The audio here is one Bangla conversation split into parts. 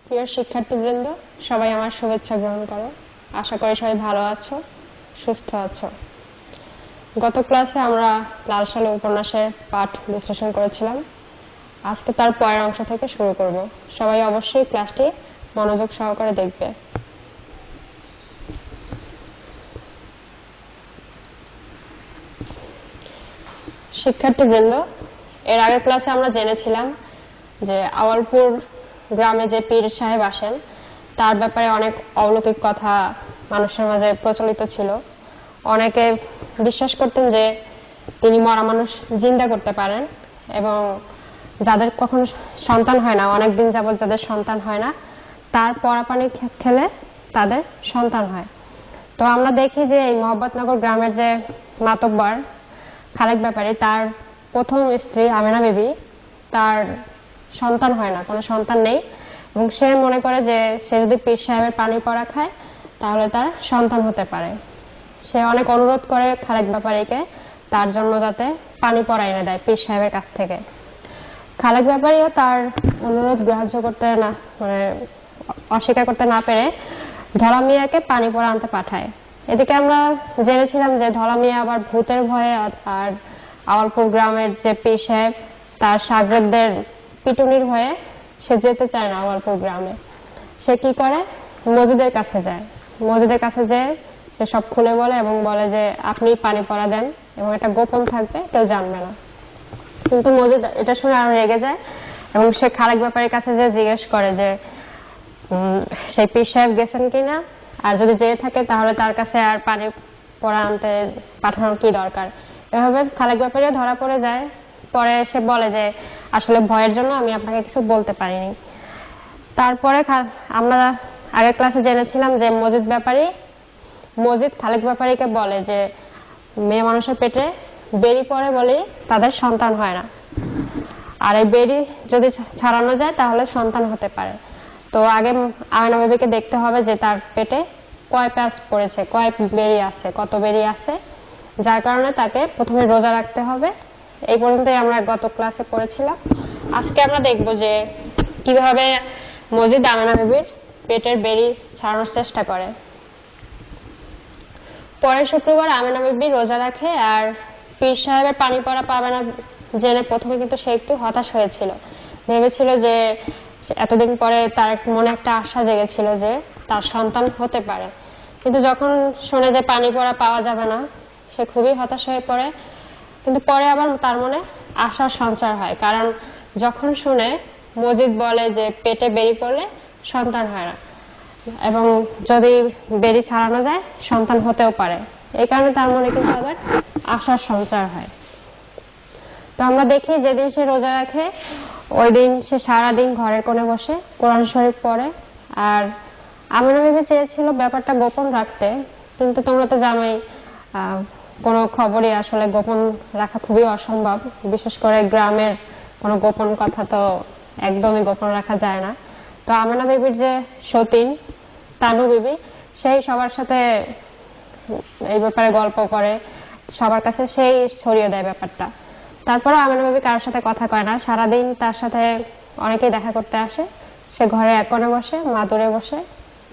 প্রিয় শিক্ষার্থীবৃন্দ, সবাই আমার শুভেচ্ছা গ্রহণ করো। আশা করি সবাই ভালো আছো, সুস্থ আছো। গত ক্লাসে আমরা লাল সালে উপন্যাসের পাঠ বিশ্লেষণ করেছিলাম। আজকে তার পরের অংশ থেকে শুরু করব। সবাই অবশ্যই ক্লাসটি মনোযোগ সহকারে দেখবে। শিক্ষার্থীবৃন্দ, এর আগের ক্লাসে আমরা জেনেছিলাম যে আওয়ালপুর গ্রামে যে পীর সাহেব আসেন তার ব্যাপারে অনেক অলৌকিক কথা মানুষের মাঝে প্রচলিত ছিল। অনেকে বিশ্বাস করতেন যে তিনি মরা মানুষ জিন্দা করতে পারেন এবং যাদের কখনো সন্তান হয় না, অনেকদিন যাবৎ যাদের সন্তান হয় না, তার পরা পানি খেলে তাদের সন্তান হয়। তো আমরা দেখি যে এই মোহাম্মদনগর গ্রামের যে মাতব্বর খালেক ব্যাপারী, তার প্রথম স্ত্রী আমেনা বিবি, তার সন্তান হয় না, কোনো সন্তান নেই এবং সে মনে করে যে সে যদি পীর সাহেবের পানি পড়া খায় তাহলে তার সন্তান হতে পারে। সে অনেক অনুরোধ করে খালেক ব্যাপারীকে তার জন্য যাতে পানি পড়া এনে দেয় পীর সাহেবের কাছ থেকে। খালেক ব্যাপারীও তার অনুরোধ গ্রাহ্য করতে না, অস্বীকার করতে না পেরে ধলা মিয়াকে পানি পড়া আনতে পাঠায়। এদিকে আমরা জেনেছিলাম যে ধলা মিয়া আবার ভূতের ভয়ে আর আওয়ালপুর গ্রামের যে পীর সাহেব তার শাগরেদদের পিটুনির ভয়ে সে যেতে চায় না আওয়ালপুর গ্রামে। সে কি করে, মজিদের কাছে যায়। মজিদের কাছে যেয়ে সে সব খুলে বলে এবং বলে যে আপনি পানি পড়া দেন এবং এটা গোপন থাকবে, কেউ জানবে না। কিন্তু মজিদ এটা শুনে আরো রেগে যায় এবং সে খালেক ব্যাপারীর কাছে যে জিজ্ঞেস করে যে সেই পীর সাহেব গেছেন কিনা, আর যদি যেয়ে থাকে তাহলে তার কাছে আর পানি পড়া আনতে পাঠানোর কি দরকার। এভাবে খালেক ব্যাপারীও ধরা পড়ে যায়। পরে সে বলে যে আসলে ভয়ের জন্য আমি আপনাকে কিছু বলতে পারিনি। তারপরে আমরা আগের ক্লাসে জেনেছিলাম যে মজিদ খালেক ব্যাপারীকে বলে যে মেয়ে মানুষের পেটে বেরি পড়ে বলেই তাদের সন্তান হয় না, আর এই বেরি যদি ছাড়ানো যায় তাহলে সন্তান হতে পারে। তো আগে আমেনা বিবিকে দেখতে হবে যে তার পেটে কয় প্যাঁচ পড়েছে, কয় বেরি আছে, কত বেরি আছে, যার কারণে তাকে প্রথমে রোজা রাখতে হবে। এই পর্যন্তই আমরা গত ক্লাসে পড়েছিলাম। আজকে আমরা দেখব যে কিভাবে মজিদ আমেনা বিবির পেটের বেরি ছাড়ানোর চেষ্টা করে। পরের শুক্রবার আমেনা বিবি রোজা রাখে আর পীর সাহেবের পানি পড়া পাবে না জেনে প্রথমে কিন্তু সে একটু হতাশ হয়েছিল। ভেবেছিল যে এতদিন পরে তার মনে একটা আশা জেগেছিল যে তার সন্তান হতে পারে, কিন্তু যখন শুনে যে পানি পড়া পাওয়া যাবে না সে খুবই হতাশ হয়ে পড়ে। কিন্তু পরে আবার তার মনে আশার সঞ্চার হয়, কারণ যখন শুনে মজিদ বলে যে পেটে বেরি পড়লে সন্তান হয় না এবং যদি বেরি ছাড়ানো যায় সন্তান হতেও পারে, এই কারণে তার মনে কিন্তু আবার আশার সঞ্চার হয়। তো আমরা দেখি যেদিন সে রোজা রাখে ওই দিন সে সারাদিন ঘরের কোণে বসে কোরআন শরীফ পড়ে। আর আমেনা বিবি চেয়েছিল ব্যাপারটা গোপন রাখতে, কিন্তু তোমরা তো জানোই কোনো খবরই আসলে গোপন রাখা খুবই অসম্ভব, বিশেষ করে গ্রামের কোনো গোপন কথা তো একদমই গোপন রাখা যায় না। তো আমেনা বিবির যে সতীন তানু বিবি, সেই সবার সাথে এই ব্যাপারে গল্প করে, সবার কাছে সেই ছড়িয়ে দেয় ব্যাপারটা। তারপরে আমেনা বিবি কারোর সাথে কথা কয় না, সারাদিন তার সাথে অনেকেই দেখা করতে আসে। সে ঘরে এক কোণে বসে মাদুরে বসে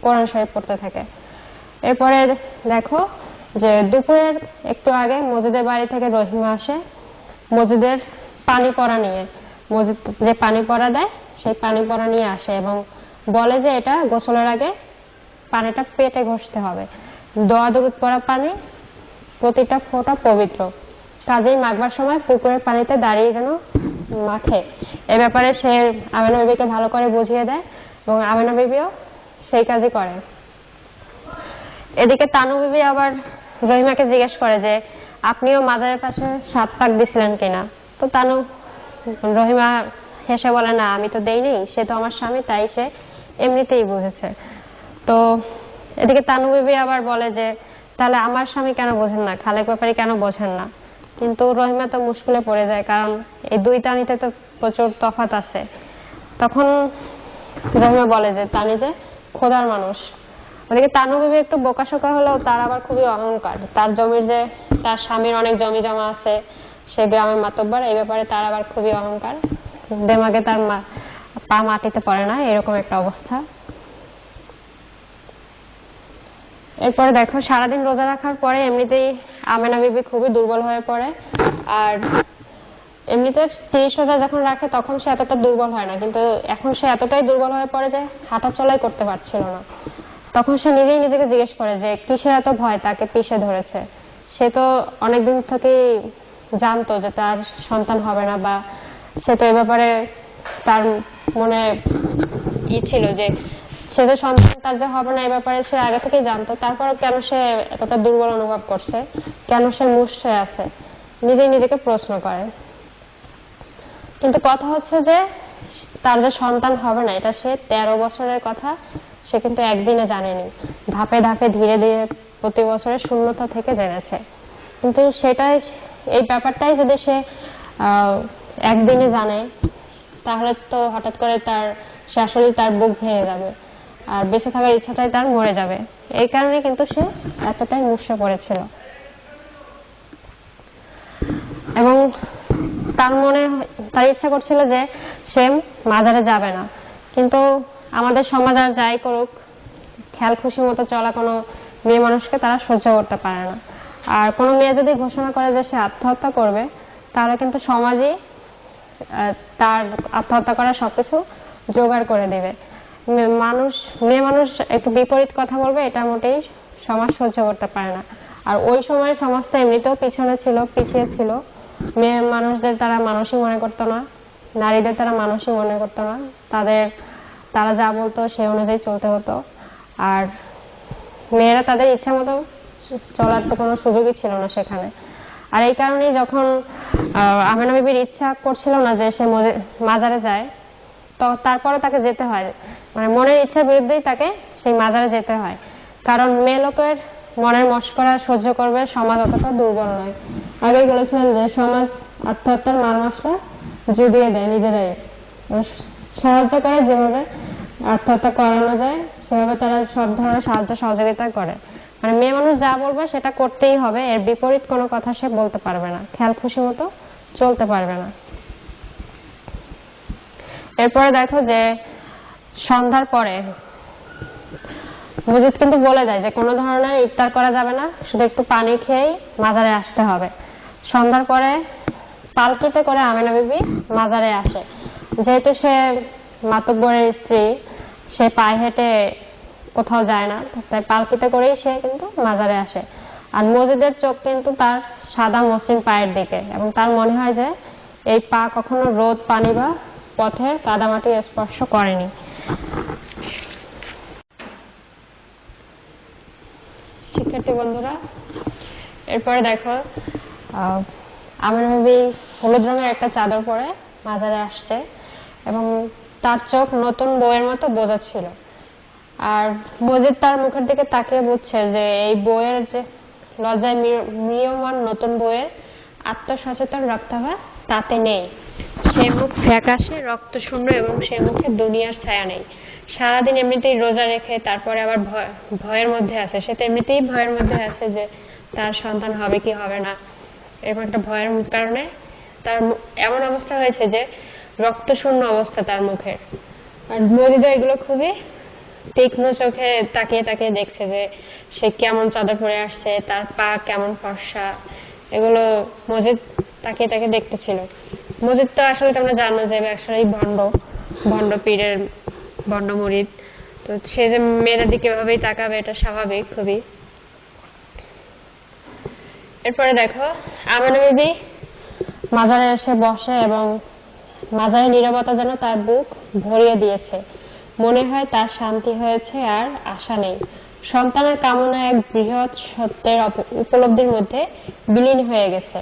কোরআন শরীফ পড়তে থাকে। এরপরে দেখো যে দুপুরের একটু আগে মজিদের বাড়ি থেকে রহিমা আসে মজিদের পানি পড়া নিয়ে। মজিদ যে পানি পড়া দেয় সেই পানি পড়া নিয়ে আসে এবং বলে যে এটা গোসলের আগে পানিটা পেটে ঘষতে হবে। দোয়া দরুদ পড়া পানি, প্রতিটা ফোঁটা পবিত্র, কাজেই মাখবার সময় পুকুরের পানিতে দাঁড়িয়ে যেন মাখে। এ ব্যাপারে সে আমেনা বিবিকে ভালো করে বুঝিয়ে দেয় এবং আমেনা বিবিও সেই কাজই করে। এদিকে তানু বিবি আবার রহিমাকে জিজ্ঞেস করে যে আপনিও মাজারের পাশে 7 পাক দিছিলেন কিনা। তো রহিমা হেসে বলে না, আমি তো দেইনি, সে তো আমার স্বামী, তাই সে এমনিতেই বুঝেছে। তো এদিকে তানু বিবি আবার বলে যে তাহলে আমার স্বামী কেন বোঝেন না, খালেক ব্যাপারী কেন বোঝেন না। কিন্তু রহিমা তো মুশকিলে পড়ে যায়, কারণ এই দুই তানিতে তো প্রচুর তফাৎ আছে। তখন রহিমা বলে যে তানি যে খোদার মানুষ। ওদিকে তানু বিবি একটু বোকাশোকা হলেও তার আবার খুবই অহংকার। তার জমির যে তার স্বামীর অনেক জমি জমা আছে, সে গ্রামের মাতব্বর, এই ব্যাপারে তার আবার খুবই অহংকার। দেমাগে তার পা মাটিতে পড়ে না, এরকম একটা অবস্থা। এরপরে দেখো সারাদিন রোজা রাখার পরে এমনিতেই আমেনা বিবি খুবই দুর্বল হয়ে পড়ে। আর এমনিতে 30 রোজা যখন রাখে তখন সে এতটা দুর্বল হয় না, কিন্তু এখন সে এতটাই দুর্বল হয়ে পড়ে যে হাঁটা চলাই করতে পারছিল না। তখন সে নিজেই নিজেকে জিজ্ঞেস করে যে কিসের এত ভয় তাকে পিষে ধরেছে। সে তো অনেকদিন থেকেই জানতো যে তার সন্তান হবে না, বা সে তো এ ব্যাপারে তার মনে ছিল যে সে যে সন্তান তার যে হবে না, এ ব্যাপারে সে আগে থেকেই জানতো। তারপরে কেন সে এতটা দুর্বল অনুভব করছে, কেন সে মুষড়ে আছে, নিজেই নিজেকে প্রশ্ন করে। কিন্তু কথা হচ্ছে যে তার যে সন্তান হবে না এটা সে 13 বছরের কথা সে কিন্তু একদিনে জানেনি, ধাপে ধাপে ধীরে ধীরে প্রতি বছরে শূন্যতা থেকে জেনেছে। কিন্তু সেটাই, এই ব্যাপারটাই যদি সে একদিনে জানে তাহলে তো হঠাৎ করে সে আসলে তার বুক ভেঙে যাবে, আর বেঁচে থাকার ইচ্ছাটাই তার মরে যাবে। এই কারণে কিন্তু সে এতটাই মুষড়ে পড়েছিল। এবং তার ইচ্ছা করছিল যে সে মাজারে যাবে না, কিন্তু আমাদের সমাজ আর যাই করুক, খেয়াল খুশি মতো চলা কোনো মেয়ে মানুষকে তারা সহ্য করতে পারে না। আর কোনো মেয়ে যদি ঘোষণা করে যে সে আত্মহত্যা করবে, তাহলে কিন্তু সমাজই তার আত্মহত্যা করার সবকিছু জোগাড় করে দেবে। মেয়ে মানুষ একটু বিপরীত কথা বলবে, এটা মোটেই সমাজ সহ্য করতে পারে না। আর ওই সময় সমাজটা এমনিতেও পিছিয়ে ছিল। মেয়ে মানুষদের তারা মানুষই মনে করতো না, নারীদের তারা মানুষই মনে করতো না। তারা যা বলতো সেই অনুযায়ী চলতে হতো। আর মেয়েরা তাদের ইচ্ছা মতো চলার তো কোনো সুযোগই ছিল না সেখানে। আর এই কারণেই যখন আমেনা বিবির ইচ্ছা করছিল না যে সে মাজারে যায়, তো তারপরে তাকে যেতে হয়, মানে মনের ইচ্ছার বিরুদ্ধেই তাকে সেই মাজারে যেতে হয়। কারণ মেয়ে লোকের মনের মস্করা সহ্য করবে সমাজ অতটা দুর্বল নয়। আগেই বলেছিলেন যে সমাজ আত্মহত্যার মার মশলা জুড়িয়ে দেয় নিজেরাই, সাহায্য করে, যেভাবে আত্মহত্যা করানো যায় সেভাবে তারা সব ধরনের সাহায্য সহযোগিতা করে। মানে মেয়ে মানুষ যা বলবে সেটা করতেই হবে, এর বিপরীত কোনো কথা সে বলতে পারবে না, খেয়াল খুশি মতো চলতে পারবে না। এরপরে দেখো যে সন্ধ্যার পরে মজিদ কিন্তু বলে দেয় যে কোনো ধরনের ইফতার করা যাবে না, শুধু একটু পানি খেয়েই মাজারে আসতে হবে। সন্ধ্যার পরে পালকিতে করে আমেনা বিবি মাজারে আসে। যেহেতু সে মাতব্বরের স্ত্রী, সে পায়ে হেঁটে কোথাও যায় না, তাই পালকিতে করেই সে কিন্তু মাজারে আসে। আর মজিদের চোখ কিন্তু তার সাদা মসৃণ পায়ের দিকে, এবং তার মনে হয় যে এই পা কখনো রোদ, পানি বা পথের কাদামাটি স্পর্শ করেনি। শিক্ষার্থী বন্ধুরা, এরপরে দেখো আমেনা বিবি হলুদ রঙের একটা চাদর পরে মাজারে আসছে, এবং তার চোখ নতুন বউয়ের মতো বোঝা ছিল। আর মজিদ তার মুখের দিকে তাকিয়ে বুঝছে যে এই বউয়ের যে লজ্জায় ম্রিয়মাণ নতুন বউয়ের আত্মসচেতন রক্তাভা তাতে নেই। সে মুখ ফ্যাকাশে রক্তশূন্য, এবং সে মুখে দুনিয়ার ছায়া নেই। সারাদিন এমনিতেই রোজা রেখে তারপরে আবার ভয়ের মধ্যে আছে। সে তো এমনিতেই ভয়ের মধ্যে আছে যে তার সন্তান হবে কি হবে না, এরকম একটা ভয়ের কারণে তার এমন অবস্থা হয়েছে যে রক্তশূন্য অবস্থা তার মুখের। আর মজিদা এগুলো খুবই তীক্ষ্ণ চোখে তাকিয়ে তাকিয়ে দেখছে যে সে কেমন চাদর পরে আসছে, তার পা কেমন ফর্সা, এগুলো মজিদ তাকিয়ে তাকিয়ে দেখতেছিল। মজিদ তো আসলে তোমরা জানো যে আসলেই ভণ্ড পীরের ভণ্ড মুরিদ, তো সে যে মেয়েদের দিকে এভাবেই তাকাবে এটা স্বাভাবিক খুবই। এরপরে দেখো আমেনা বিবি মাজারে এসে বসে, এবং মাজারের নীরবতা যেন তার বুক ভরিয়ে দিয়েছে। মনে হয় তার শান্তি হয়েছে, আর আশা নেই। সন্তানের কামনা এক বৃহৎ সত্যের উপলব্ধির মধ্যে বিলীন হয়ে গেছে।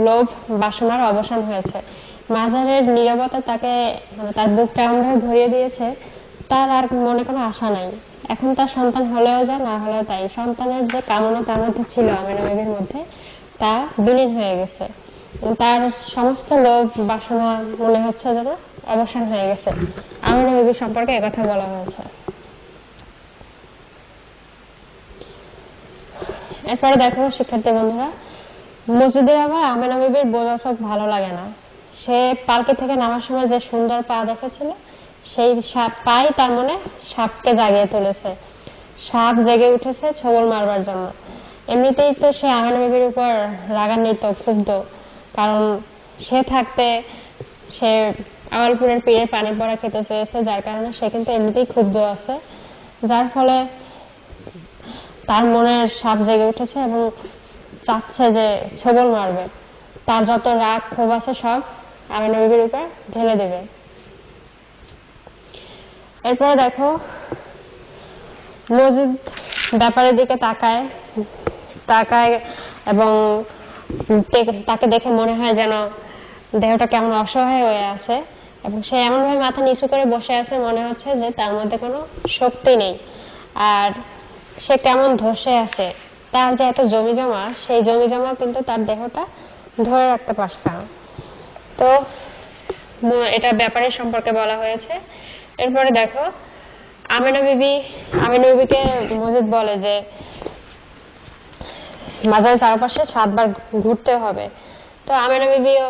লোভ বাসনার অবসান হয়েছে। মাজারের নীরবতা তাকে, মানে তার বুকটা এমনভাবে ভরিয়ে দিয়েছে, তার আর মনে কোনো আশা নাই। এখন তার সন্তান হলেও যা, না হলেও তাই। সন্তানের যে কামনা তার মধ্যে ছিল, আমেনা বিবির মধ্যে, তা বিলীন হয়ে গেছে। তার সমস্ত লোভ বাসনা মনে হচ্ছে যেন অবসান হয়ে গেছে। আমেনা বিবি সম্পর্কে একথা বলা হয়েছে। এরপরে দেখো শিক্ষার্থী বন্ধুরা, মসজিদের আবার আমেনা বিবির বোঝা চোখ ভালো লাগে না। সে পালকি থেকে নামার সময় যে সুন্দর পা দেখেছিল, সেই সাপ পাই তার মনে সাপকে জাগিয়ে তুলেছে। সাপ জেগে উঠেছে ছোবল মারবার জন্য। এমনিতেই তো সে আমেনা বিবির উপর রাগান্বিত, ক্ষুব্ধ, কারণ সে থাকতে সে আওয়ালপুরের পীরের পানি পড়া খেতে চেয়েছে, যার কারণে সে কিন্তু এমনিতেই ক্ষুব্ধ আছে, যার ফলে তার মনের সাপ জেগে উঠেছে এবং চাচ্ছে যে ছোবল মারবে। তার যত রাগ ক্ষোভ আছে সব আমেনা বিবির উপর ঢেলে দেবে। এরপরে দেখো মজিদ ব্যাপারের দিকে তাকায় তাকায় এবং তাকে দেখে মনে হয় যেন দেহটা কেমন অসহায় হয়ে আছে এবং সে এমনভাবে মাথা নিচু করে বসে আছে, মনে হচ্ছে যে তার মধ্যে কোনো শক্তি নেই, আর সে কেমন ধসে আছে। তার যে এত জমি জমা, সেই জমি জমা কিন্তু তার দেহটা ধরে রাখতে পারছে না। তো এটা ব্যাপারের সম্পর্কে বলা হয়েছে। এরপরে দেখো আমেনা বিবিকে মজিদ বলে যে মাজারের চারপাশে 7 বার ঘুরতে হবে। তো আমেনা বিবিও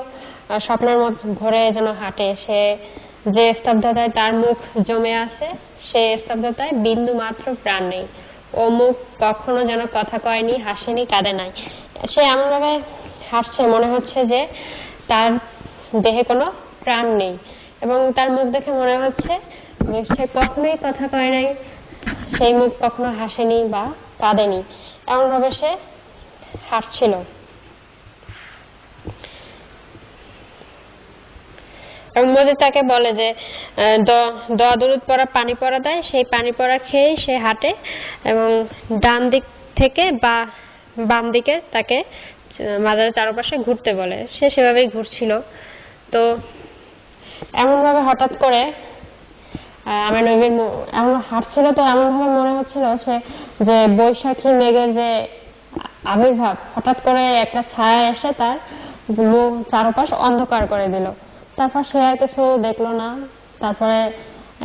স্বপ্নের মধ্যে ঘরে যেন হাঁটে, সে যে স্তব্ধতায় তার মুখ জমে আছে সেই স্তব্ধতায় বিন্দু মাত্র প্রাণ নেই। ও মুখ কখনো যেন কথা কয়নি, হাসেনি, কাঁদে নাই। সে এমনভাবে হাসছে মনে হচ্ছে যে তার দেহে কোনো প্রাণ নেই এবং তার মুখ দেখে মনে হচ্ছে যে সে কখনোই কথা কয় নাই, সেই মুখ কখনো হাসেনি বা কাঁদেনি, এমনভাবে সে হাসছিল। এবং মজিদ তাকে বলে যে দোয়া দরুদ পড়া পানি পড়া দেয়, সেই পানি পড়া খেয়েই সে হাঁটে এবং ডান দিক থেকে বা বাম দিকে তাকে মাজারের চারপাশে ঘুরতে বলে। সে সেভাবেই ঘুরছিল। তো এমনভাবে হঠাৎ করে আমেনা বিবি এমন হাঁটছিল, তো এমনভাবে মনে হচ্ছিল সে যে বৈশাখী মেঘের যে আবির্ভাব, হঠাৎ করে একটা ছায়া এসে তার চারপাশ অন্ধকার করে দিল। তারপর সে আর কিছু দেখলো না। তারপরে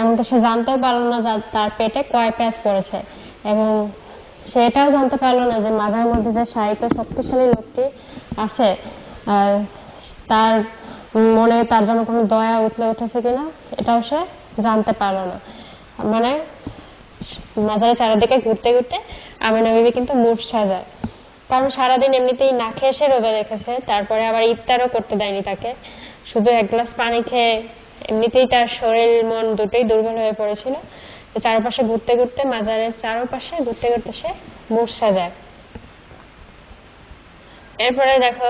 এমনকি সে জানতেও পারলো না যে তার পেটে কয় প্যাঁচ পড়েছে এবং সে এটাও জানতে পারলো না যে মাজারের মধ্যে যে শায়িত শক্তিশালী লোকটি আছে তার মনে তার জন্য কোনো দয়া উঠলে উঠেছে কিনা, এটাও সে জানতে পারলো না। মানে মাজারের চারিদিকে ঘুরতে ঘুরতে আমেনা বিবি কিন্তু মূর্ছা যায়, কারণ সারাদিন এমনিতেই না খেয়ে সে রোজা রেখেছে, তারপরে আবার ইফতারও করতে দেয়নি তাকে। শুধু 1 গ্লাস পানি খেয়ে এমনিতেই তার শরীর মন দুটোই দুর্বল হয়ে পড়েছিল। চারপাশে ঘুরতে ঘুরতে মাজারের চারপাশে ঘুরতে ঘুরতে সে মূর্ছা যায়। এরপরে দেখো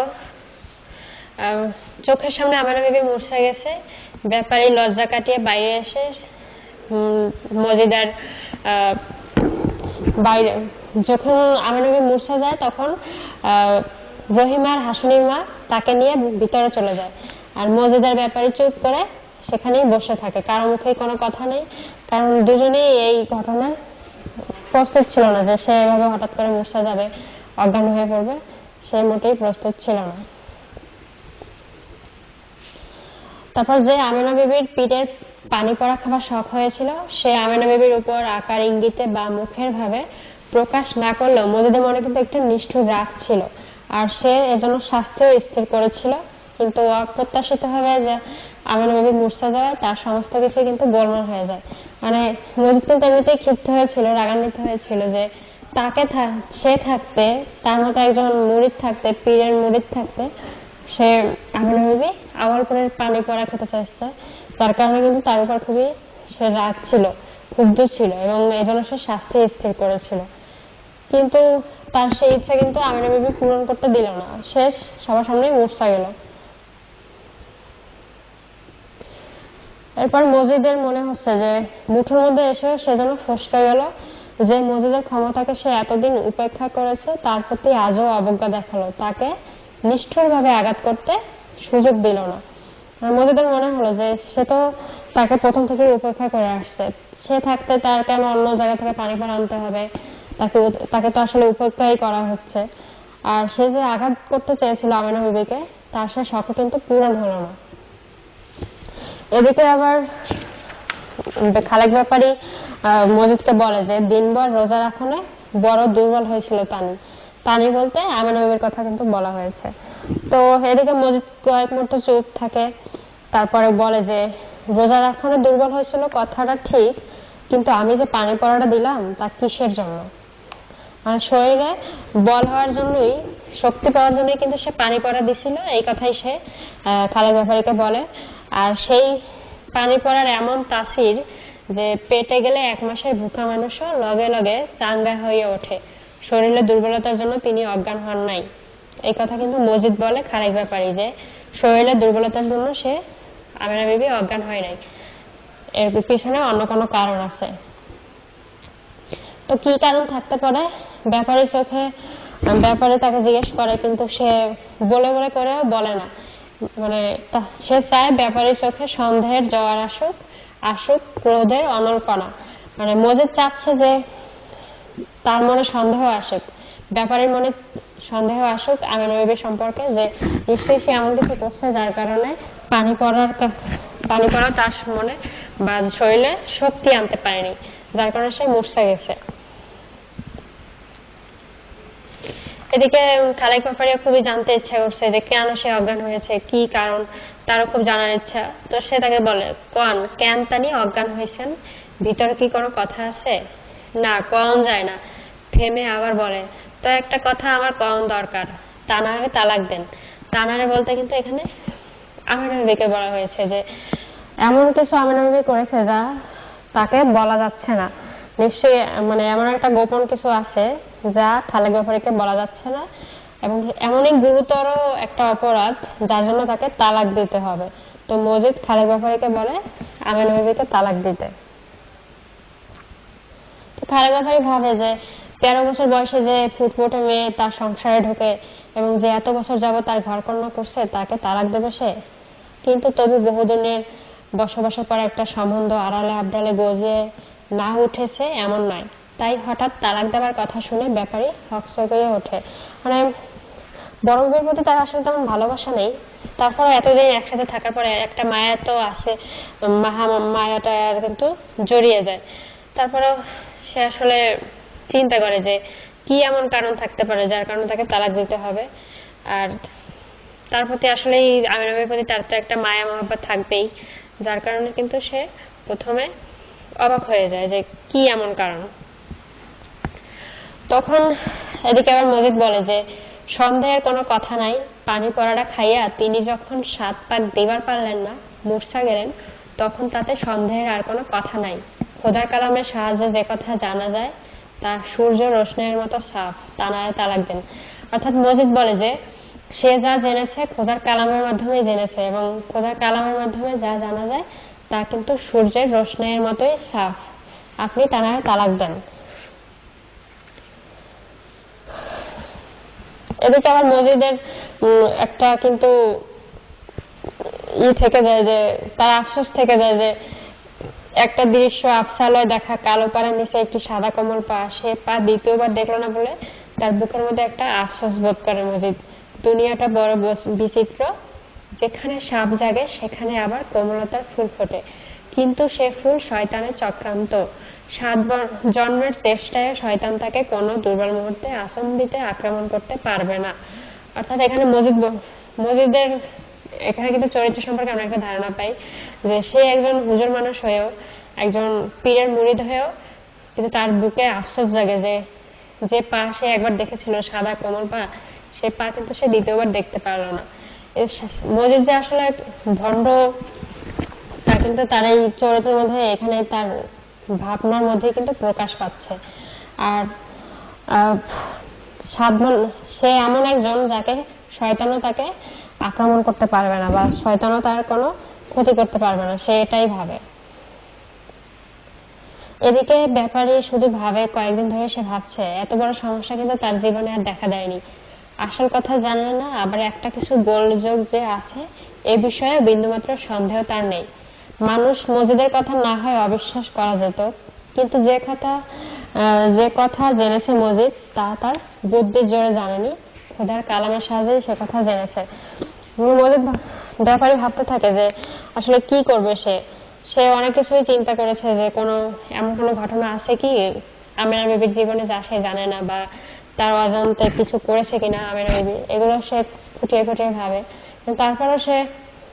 চোখের সামনে আমেনা বিবি মূর্ছা গেছে, ব্যাপারী লজ্জা কাটিয়ে বাইরে এসে মজিদার বাইরে যখন আমেনা বিবি মূর্ছা যায় তখন রহিমার হাসুনির মা তাকে নিয়ে ভিতরে চলে যায়, আর মজিদার ব্যাপারী চুপ করে সেখানেই বসে থাকে, কারো মুখেই কোনো কথা নেই, কারণ দুজনেই এই ঘটনায় প্রস্তুত ছিল না যে সে এভাবে হঠাৎ করে মূর্ছা যাবে, অজ্ঞান হয়ে পড়বে, সে মোটেই প্রস্তুত ছিল না। তারপর যে আমেনা বিবির পিঠের পানি পড়া খাবার শখ হয়েছিল, সে আমেনা বিবির উপর আকার ইঙ্গিতে বা মুখের ভাবে প্রকাশ না করলেও মজিদের মনে কিন্তু একটা নিষ্ঠুর রাগ ছিল, আর সে এজন্য শাস্তিও স্থির করেছিল। কিন্তু অপ্রত্যাশিতভাবে যে আমেনা বিবি মূর্ছা যায় তার সমস্ত কিছু কিন্তু গোলমাল হয়ে যায়। মানে মজিদ কিন্তু এমনিতেই ক্ষিপ্ত হয়েছিল, রাগান্বিত হয়েছিল যে তাকে সে থাকতে, তার মতো একজন মুরিদ থাকতে, পীরের মুরিদ থাকতে সে আমেনা বিবি আওয়ালপুরের পানি পড়া খেতে চাইছে, যার কারণে কিন্তু তার উপর খুবই সে রাগ ছিল, ক্ষুব্ধ ছিল এবং এজন্য সে শাস্তি স্থির করেছিল। কিন্তু তার সেই ইচ্ছা কিন্তু আমেনা বিবি পূরণ করতে দিল না, সে সবার সামনে মূর্ছা গেল। এরপর মজিদের মনে হচ্ছে যে মুঠোর মধ্যে এসে সে যেন ফসকে গেল, যে মজিদের ক্ষমতাকে সে এতদিন উপেক্ষা করেছে তার প্রতি আজও অবজ্ঞা দেখালো, তাকে নিষ্ঠুরভাবে আঘাত করতে সুযোগ দিল না। মজিদের মনে হলো যে সে তো তাকে প্রথম থেকে উপেক্ষা করে আসছে, সে থাকতে তার কেন অন্য জায়গা থেকে পানি পড়া আনতে হবে, তাকে তো আসলে উপেক্ষাই করা হচ্ছে। আর সে যে আঘাত করতে চেয়েছিল আমেনা বিবিকে, তার সে শখ কিন্তু পূরণ হলো না। এদিকে আবার খালেক ব্যাপারী মজিদকে বলে যে দিনভর রোজা রাখনে বড় দুর্বল হয়েছিল তানি বলতে আমেনা বিবির কথা কিন্তু বলা হয়েছে। তো এদিকে মজিদ কয়েক মুহূর্ত চুপ থাকে, তারপরে বলে যে রোজা রাখানো দুর্বল হয়েছিল কথাটা ঠিক, কিন্তু আমি যে পানি পড়াটা দিলাম তা কিসের জন্য? মানে শরীরে বল হওয়ার জন্যই, শক্তি পাওয়ার জন্যই কিন্তু সে পানি পড়া দিছিল, এই কথাই সে খালেক ব্যাপারীকে বলে। আর সেই পানি পড়ার এমন তাসির যে পেটে গেলে 1 মাসের ভুখা মানুষও লগে লগে চাঙ্গা হয়ে ওঠে, শরীরে দুর্বলতার জন্য তিনি অজ্ঞান হন নাই। এই কথা কিন্তু মজিদ বলে খালেক ব্যাপারী যে শরীরে দুর্বলতার জন্য সে আমেনা বিবি অজ্ঞান হয় নাই, এর পিছনে অন্য কোনো কারণ আছে। তো কি কারণ থাকতে পারে? ব্যাপারীর চোখে ব্যাপারী তাকে জিজ্ঞেস করে, কিন্তু সে বলে বলে করেও বলে না। মানে সে চায় ব্যাপারীর চোখে সন্দেহের জোয়ার আসুক, আসুক ক্রোধের অনল কণা। মানে মজিদ চাচ্ছে যে তার মনে সন্দেহ আসুক, ব্যাপারীর মনে সন্দেহ আসুক আমেনা বিবি সম্পর্কে, যে নিশ্চয়ই সে এমন কিছু করছে যার কারণে পানি পড়া তার মনে বা শরীরে শক্তি আনতে পারেনি, যার কারণে সে মূর্ছা গেছে। এদিকে খালেক ব্যাপারীও খুবই জানতে ইচ্ছা করছে যে কেন সে অজ্ঞান হয়েছে, কি কারণ, তারও খুব জানার ইচ্ছা। তো সে তাকে বলে, কন কেন তানি অজ্ঞান হয়েছেন, ভিতরে কি কোনো কথা আছে? না, কন যায় না। থেমে আবার বলে, তো একটা কথা আমার কন দরকার, তানারে তালাক দেন। তানারে বলতে কিন্তু এখানে আমেনা বিবিকে বলা হয়েছে, যে এমন কিছু আমেনা বিবি করেছে যা তাকে বলা যাচ্ছে না। নিশ্চয়ই মানে এমন একটা গোপন কিছু আছে যা খালেক ব্যাপারীকে বলা যাচ্ছে না, এবং এমনই গুরুতর একটা অপরাধ যার জন্য তাকে তালাক দিতে হবে। তো মজিদ খালেক ব্যাপারীকে বলে আমেনা বিবিকে তালাক দিতে। তো খালেক ব্যাপারী ভাবে যে 13 বছর বয়সে যে ফুটফুটে মেয়ে তার সংসারে ঢোকে এবং যে এত বছর যাবত তার ঘরকন্যা করছে, তাকে তালাক দেবে সে? কিন্তু তবু বহুদিনের বসবাসের পর একটা সম্বন্ধ আড়ালে আবডালে গজিয়ে না উঠেছে এমন নয়, তাই হঠাৎ তালাক দেওয়ার কথা শুনে ব্যাপারী হকচকিয়ে ওঠে। মানে বড় বউয়ের প্রতি তার আসলে তেমন ভালোবাসা নেই, তারপরে এতদিন একসাথে থাকার পরে একটা মায়া তো আছে, মায়াটা কিন্তু জড়িয়ে যায়। তারপরেও সে আসলে চিন্তা করে যে কি এমন কারণ থাকতে পারে যার কারণে তাকে তালাক দিতে হবে। আর তার প্রতি আসলে আমেনা বিবির প্রতি তার তো একটা মায়া মহব্বত থাকবেই, যার কারণে কিন্তু সে প্রথমে অবাক হয়ে যায় যে কি এমন কারণ। তখন এদিকে আবার মজিদ বলে যে সন্দেহের কোনো কথা নাই, পানি পড়াটা খাইয়া তিনি যখন 7 পাক দিবার পারলেন না, মূর্ছা গেলেন, তখন তাতে সন্দেহের আর কোনো কথা নাই। খোদার কালামের সাহায্যে যে কথা জানা যায় তা সূর্য রোশনের মতো সাফ, তানারে তালাক দেন। অর্থাৎ মজিদ বলে যে সে যা জেনেছে খোদার কালামের মাধ্যমেই জেনেছে, এবং খোদার কালামের মাধ্যমে যা জানা যায় তা কিন্তু সূর্যের রোশনের মতোই সাফ, আপনি তানারে তালাক দেন। এদিকে আবার মজিদের একটা কিন্তু থেকে যায়, যে তার আফসোস থেকে যায় যে একটা দৃশ্য আফসালয় দেখা, কালো পাড়ার নিচে একটি সাদা কোমল পা, সে পা দ্বিতীয়বার দেখলো না বলে তার বুকের মধ্যে একটা আফসোস বোধ করে মজিদ। দুনিয়াটা বড় বিচিত্র, যেখানে সাপ জাগে সেখানে আবার কোমলতার ফুল ফোটে, কিন্তু সে ফুল শয়তানের চক্রান্ত। 7 জন্মের চেষ্টায় শয়তান তাকে কোনো দুর্বল মুহূর্তে আচম্বিতে আক্রমণ করতে পারবে না। অর্থাৎ এখানে মজিদের এখানে কিন্তু চরিত্র সম্পর্কে আমরা একটা ধারণা পাই যে সে একজন হুজুর মানুষ হয়েও, একজন পীরের মুরিদ হয়েও কিন্তু তার বুকে আফসোস জাগে যে যে পা সে একবার দেখেছিল সাদা কোমল পা, সে পা কিন্তু সে দ্বিতীয়বার দেখতে পারলো না। মজিদ যে আসলে ভণ্ড তা কিন্তু তার এই চরিত্রের মধ্যে, এখানে তার ভাবনার মধ্যে কিন্তু প্রকাশ পাচ্ছে। আর সে এমন একজন যাকে শয়তানও তাকে আক্রমণ করতে পারবে না, বা শয়তানও তার কোনো ক্ষতি করতে পারবে না, সে এটাই ভাবে। এদিকে ব্যাপারী শুধু ভাবে, কয়েকদিন ধরে সে ভাবছে এত বড় সমস্যা কিন্তু তার জীবনে আর দেখা দেয়নি, আসল কথা জানে না, আবার একটা কিছু গোলযোগ যে আছে এ বিষয়ে বিন্দুমাত্র সন্দেহ তার নেই। মানুষ মজিদের কথা না হয় অবিশ্বাস করা যেত, কিন্তু যে কথা জেনেছে মজিদ তা তার বুদ্ধির জোরে জানেনি, খোদার কালামের সাহায্যে সে কথা জেনেছে। মজিদ ব্যাপারী ভাবতে থাকে যে আসলে কি করবে সে অনেক কিছুই চিন্তা করেছে, যে এমন কোনো ঘটনা আছে কি আমেনা বিবির জীবনে যা সে জানে না, বা তার অজান্তে কিছু করেছে কিনা আমেনা বিবি, এগুলো সে খুঁটিয়ে খুঁটিয়ে ভাবে, কিন্তু তারপরেও সে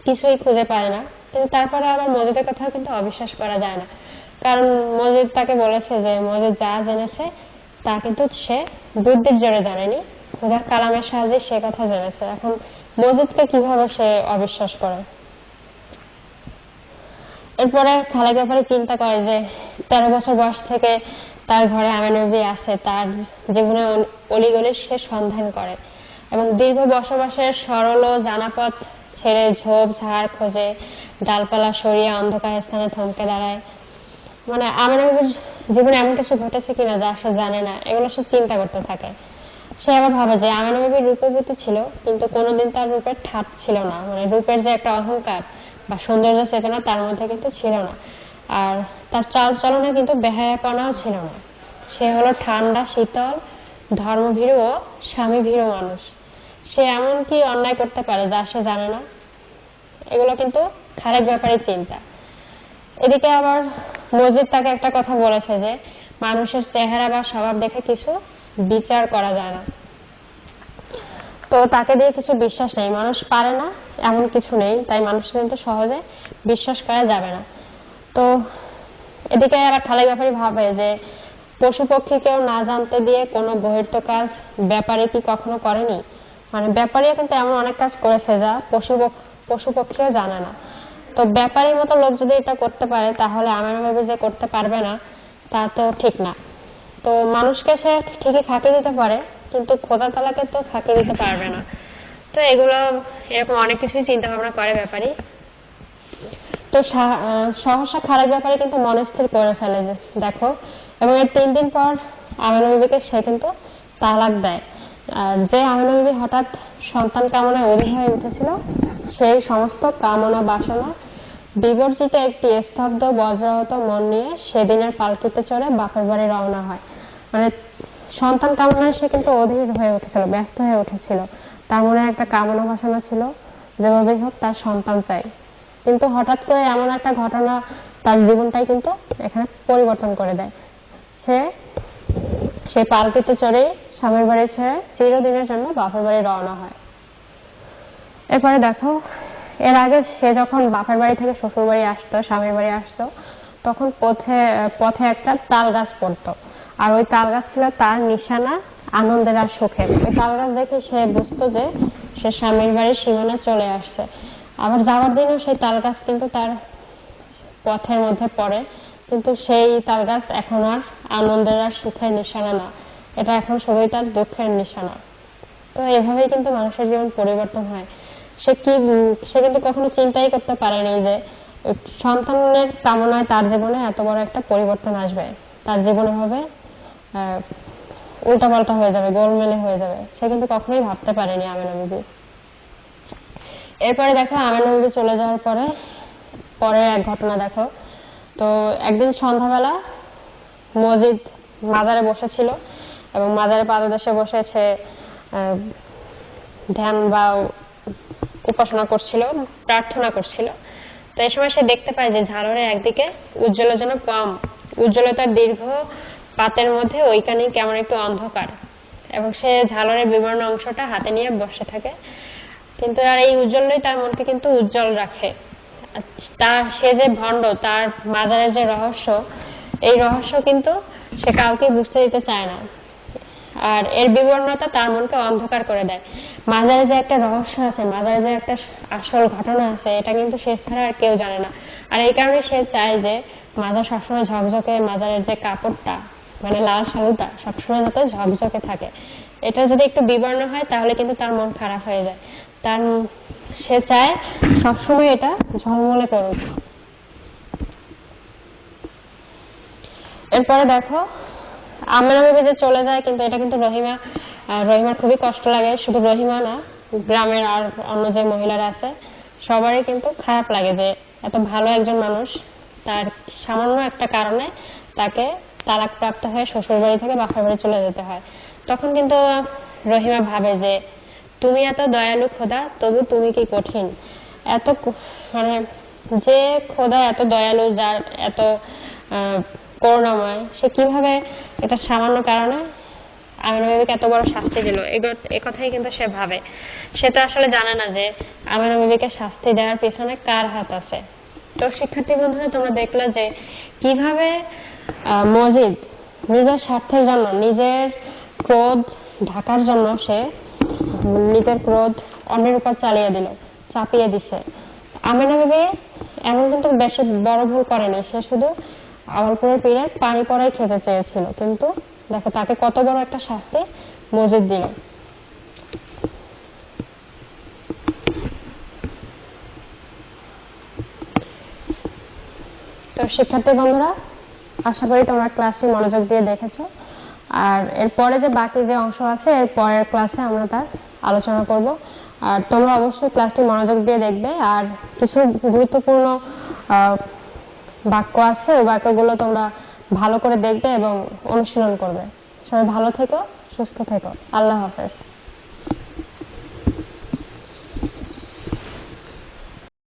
কিছুই খুঁজে পায় না। কিন্তু তারপরে আবার মজিদের কথা কিন্তু অবিশ্বাস করা যায় না, কারণ মজিদ তাকে বলেছে যে মজিদ যা জেনেছে তা কিন্তু সে বুদ্ধির জোরে জানেনি, খোদার কালামের সাহায্যে সে কথা জেনেছে। এখন মজিদকে কিভাবে সে অবিশ্বাস করে? এরপরে খালেক ব্যাপারে চিন্তা করে যে 13 বছর বয়স থেকে তার ঘরে আমের নবী আছে, তার জীবনে অলিগলির সে সন্ধান করে এবং দীর্ঘ বসবাসের সরল ও জানাপথ ছেড়ে ঝোপ ঝাড় খোঁজে, ডালপালা সরিয়ে অন্ধকার স্থানে থমকে দাঁড়ায়। মানে আমের নবীর জীবনে এমন কিছু ঘটেছে কিনা যা সে জানে না, এগুলো সে চিন্তা করতে থাকে। সে আবার ভাবে যে আমের নবীর রূপবতী ছিল, কিন্তু কোনোদিন তার রূপের ঠাট ছিল না, মানে রূপের যে একটা অহংকার বা সৌন্দর্য চেতনা তার মধ্যে কিন্তু ছিল না। আর তার চাল চলনে কিন্তু বেহায়াপনাও ছিল না। সে হলো ঠান্ডা শীতল ধর্মভীরু ও স্বামীভীরু মানুষ। সে এমন কি অন্যায় করতে পারে যা সে জানে না? এগুলো কিন্তু খালেক ব্যাপারে চিন্তা। এদিকে আবার মজিদ তাকে একটা কথা বলেছে যে মানুষের চেহারা বা স্বভাব দেখে কিছু বিচার করা যায় না, তো তাকে দিয়ে কিছু বিশ্বাস নেই, মানুষ পারে না এমন কিছু নেই, তাই মানুষ কিন্তু সহজে বিশ্বাস করা যাবে না। তো এদিকে আবার খালেক ব্যাপারী ভাবে যে পশু পক্ষীকেও না জানতে দিয়ে কোনো বহির্ত কাজ ব্যাপারী কি কখনো করেনি? মানে ব্যাপারীও কিন্তু এমন অনেক কাজ করেছে যা পশু পক্ষীও জানে না। তো ব্যাপারীর মতো লোক যদি এটা করতে পারে, তাহলে আমার ভাবে যে করতে পারবে না তা তো ঠিক না। তো মানুষকে সে ঠিকই ফাঁকি দিতে পারে, কিন্তু খোদা তাআলাকে তো ফাঁকি দিতে পারবে না। তো এগুলো এরকম অনেক কিছুই চিন্তা ভাবনা করে ব্যাপারী। তো সহসা খালেক ব্যাপারে কিন্তু মনস্থির করে ফেলে যে দেখো, এবং এর 3 দিন পর আমেনা বিবিকে সে কিন্তু তালাক দেয়। আর যে আমেনা বিবি হঠাৎ সন্তান কামনায় অধীর হয়ে উঠেছিল, সেই সমস্ত কামনা বাসনা বিবর্জিত একটি স্তব্ধ বজ্রাহত মন নিয়ে সেদিনের পালকিতে চড়ে বাপের বাড়ি রওনা হয়। মানে সন্তান কামনায় সে কিন্তু অধীর হয়ে উঠেছিল, ব্যস্ত হয়ে উঠেছিল। তার মনে একটা কামনা বাসনা ছিল, যেভাবেই হোক তার সন্তান চাই। কিন্তু হঠাৎ করে এমন একটা ঘটনা তার জীবনটাই কিন্তু এখানে পরিবর্তন করে দেয়। সে পালকিতে চড়ে স্বামীর বাড়ি ছেড়ে চিরদিনের জন্য বাপের বাড়ি রওনা হয়। এরপরে দেখো, এর আগে সে যখন বাপের বাড়ি থেকে শ্বশুর বাড়ি আসতো, স্বামীর বাড়ি আসতো, তখন পথে একটা তাল গাছ পড়তো, আর ওই তাল গাছ ছিল তার নিশানা আনন্দের আর সুখের। ওই তাল গাছ দেখে সে বুঝতো যে সে স্বামীর বাড়ির সীমানা চলে আসছে। আবার যাওয়ার দিনও সেই তাল গাছ কিন্তু তার পথের মধ্যে পড়ে, কিন্তু সেই তাল গাছ এখন আর আনন্দের আর সুখের নিশানা না, এটা এখন সবই তার দুঃখের নিশানা। তো এভাবেই কিন্তু মানুষের জীবন পরিবর্তন হয়। সে কিন্তু কখনো চিন্তাই করতে পারেনি যে সন্তানের কামনায় তার জীবনে এত বড় একটা পরিবর্তন আসবে, তার জীবনে হবে উল্টাপাল্টা হয়ে যাবে, গোলমেলে হয়ে যাবে। সে কিন্তু কখনোই ভাবতে পারেনি আমেনা বিবি। এরপরে দেখো, আমেনা বিবি চলে যাওয়ার পরের এক ঘটনা দেখো। তো একদিন সন্ধ্যাবেলা মজিদ মাজারে বসেছিল এবং মাজারে পাদদেশে বসেছে ধ্যান বা উপাসনা করছিল, প্রার্থনা করছিল। তো এই সময় সে দেখতে পায় যে ঝালরের একদিকে উজ্জ্বলের জন্য কম, উজ্জ্বলতার দীর্ঘ পাতের মধ্যে ওইখানেই কেমন একটু অন্ধকার, এবং সে ঝালরের বিবর্ণ অংশটা হাতে নিয়ে বসে থাকে। কিন্তু আর এই উজ্জ্বলই তার মনকে কিন্তু উজ্জ্বল রাখে। সে যে ভণ্ড, তার মাজারের যে রহস্য, এই রহস্য কিন্তু সে কাউকে বুঝতে দিতে চায় না। আর এর বিবর্ণতা তার মনকে অন্ধকার করে দেয়। মাজারে যে একটা রহস্য আছে, মাজারে যে একটা আসল ঘটনা আছে, এটা কিন্তু সে ছাড়া আর কেউ জানে না। আর এই কারণে সে চায় যে মাজার সবসময় ঝকঝকে, মাজারের যে কাপড়টা মানে লাল শালুটা সবসময় যাতে ঝকঝকে থাকে। এটা যদি একটু বিবর্ণ হয় তাহলে কিন্তু তার মন খারাপ হয়ে যায়। সে চায় সবসময় এটা ঝলমলে করুক। এরপরে দেখো, আমেনা বিবি যে চলে যায়, কিন্তু এটা কিন্তু রহিমার খুবই কষ্ট লাগে। শুধু রহিমা না, গ্রামের আর অন্য যে মহিলারা আছে সবারই কিন্তু খারাপ লাগে যে এত ভালো একজন মানুষ, তার সামান্য একটা কারণে তাকে তালাক প্রাপ্ত হয়ে শ্বশুর বাড়ি থেকে বাপের বাড়ি চলে যেতে হয়। তখন কিন্তু রহিমা ভাবে যে তুমি এত দয়ালু খোদা, তবু তুমি কি কঠিন। এত মানে যে খোদা এত দয়ালু, যার এত করুণাময়, সে কিভাবে এটা সামান্য কারণে আমেনা বিবিকে এত বড় শাস্তি দিল, এ কথাই কিন্তু সে ভাবে। সে তো আসলে জানে না যে আমেনা বিবিকে শাস্তি দেওয়ার পিছনে কার হাত আছে। তো শিক্ষার্থী বন্ধুরা, তোমরা দেখলে যে কিভাবে মজিদ নিজের স্বার্থের জন্য, নিজের ক্রোধ ঢাকার জন্য সে নিজের ক্রোধ অন্যের উপর চালিয়ে দিল, চাপিয়ে দিছে। আমেনা বিবি এমন কিন্তু বেশি বড় ভুল করেনি, সে শুধু আওয়ালপুরের পীরের পানি পড়াই খেতে চেয়েছিল, কিন্তু দেখো তাকে কত বড় একটা শাস্তি মজিদ দিল। তো শিক্ষার্থী বন্ধুরা, আশা করি তোমরা ক্লাসটি মনোযোগ দিয়ে দেখেছো। আর এরপরে যে বাকি যে অংশ আছে, এর পরের ক্লাসে আমরা তার আলোচনা করব। আর তোমরা অবশ্যই ক্লাসটি মনোযোগ দিয়ে দেখবে। আর কিছু গুরুত্বপূর্ণ বাক্য আছে, ওই বাক্যগুলো তোমরা ভালো করে দেখবে এবং অনুশীলন করবে। সবাই ভালো থেকো, সুস্থ থেকো। আল্লাহ হাফেজ।